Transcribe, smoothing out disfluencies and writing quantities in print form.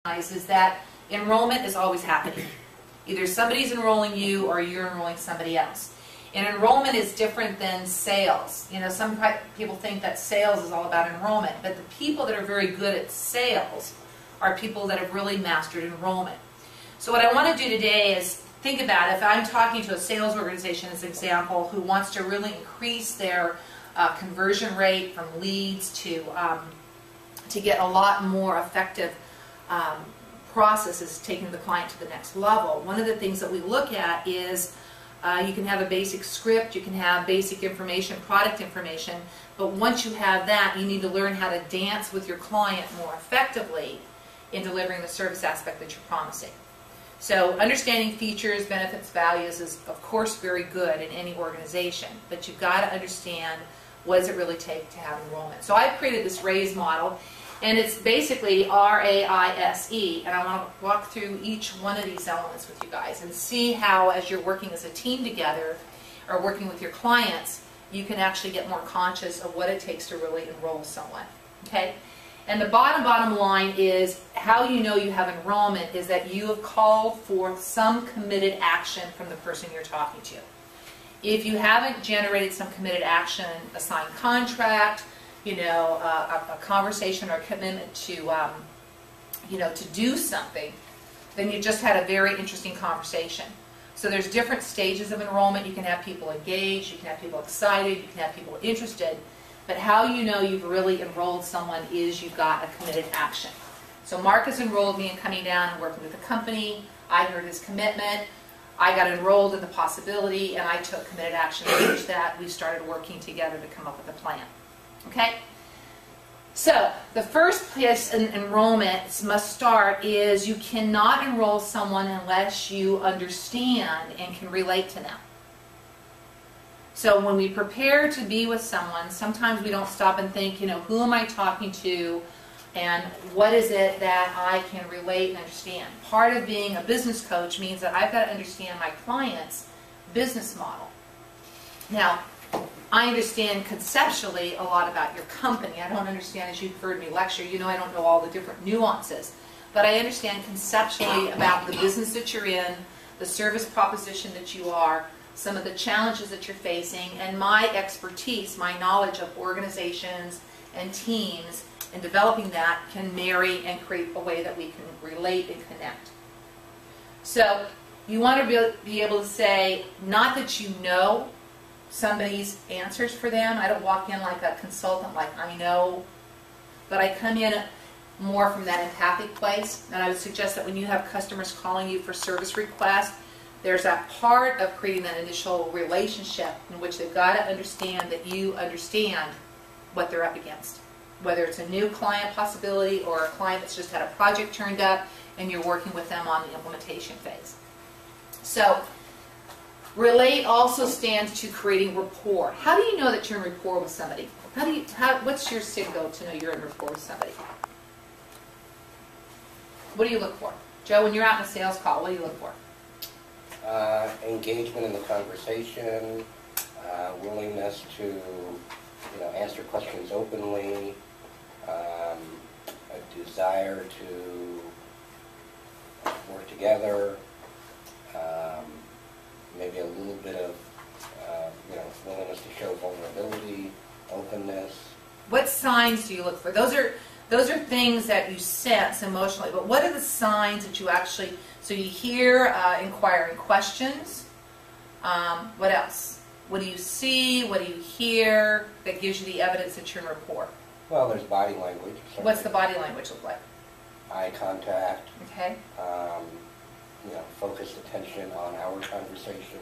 Is that enrollment is always happening. Either somebody's enrolling you or you're enrolling somebody else. And enrollment is different than sales. You know, some people think that sales is all about enrollment, but the people that are very good at sales are people that have really mastered enrollment. So what I want to do today is think about if I'm talking to a sales organization, as an example, who wants to really increase their conversion rate from leads to get a lot more effective processes taking the client to the next level. One of the things that we look at is you can have a basic script, you can have basic information, product information, but once you have that, you need to learn how to dance with your client more effectively in delivering the service aspect that you're promising. So understanding features, benefits, values is of course very good in any organization, but you've got to understand what does it really take to have enrollment. So I've created this RAISE model, and it's basically R-A-I-S-E, and I want to walk through each one of these elements with you guys and see how, as you're working as a team together or working with your clients, you can actually get more conscious of what it takes to really enroll someone. Okay? And the bottom line is how you know you have enrollment is that you have called forth some committed action from the person you're talking to. If you haven't generated some committed action, a signed contract, you know, a conversation or a commitment to, you know, to do something, then you just had a very interesting conversation. So there's different stages of enrollment. You can have people engaged, you can have people excited, you can have people interested, but how you know you've really enrolled someone is you've got a committed action. So Mark has enrolled me in coming down and working with the company. I heard his commitment. I got enrolled in the possibility, and I took committed action to reach that. We started working together to come up with a plan. Okay? So, the first place in enrollment must start is you cannot enroll someone unless you understand and can relate to them. So when we prepare to be with someone, sometimes we don't stop and think, you know, who am I talking to and what is it that I can relate and understand. Part of being a business coach means that I've got to understand my client's business model. Now, I understand conceptually a lot about your company. I don't understand, as you've heard me lecture, you know, I don't know all the different nuances. But I understand conceptually about the business that you're in, the service proposition that you are, some of the challenges that you're facing, and my expertise, my knowledge of organizations and teams, and developing that can marry and create a way that we can relate and connect. So you want to be able to say, not that you know somebody's answers for them. I don't walk in like a consultant, like I know, but I come in more from that empathic place. And I would suggest that when you have customers calling you for service requests, there's that part of creating that initial relationship in which they've got to understand that you understand what they're up against. Whether it's a new client possibility or a client that's just had a project turned up and you're working with them on the implementation phase. So, relate also stands to creating rapport. How do you know that you're in rapport with somebody? What's your signal to know you're in rapport with somebody? What do you look for? Joe, when you're out in a sales call, what do you look for? Engagement in the conversation, willingness to, you know, answer questions openly, a desire to work together, maybe a little bit of, you know, willingness to show vulnerability, openness. What signs do you look for? Those are things that you sense emotionally, but what are the signs that you actually, so you hear inquiring questions, what else? What do you see, what do you hear that gives you the evidence that you're in rapport? Well, there's body language. What's the body language look like? Eye contact. Okay. You know, focused attention on our conversation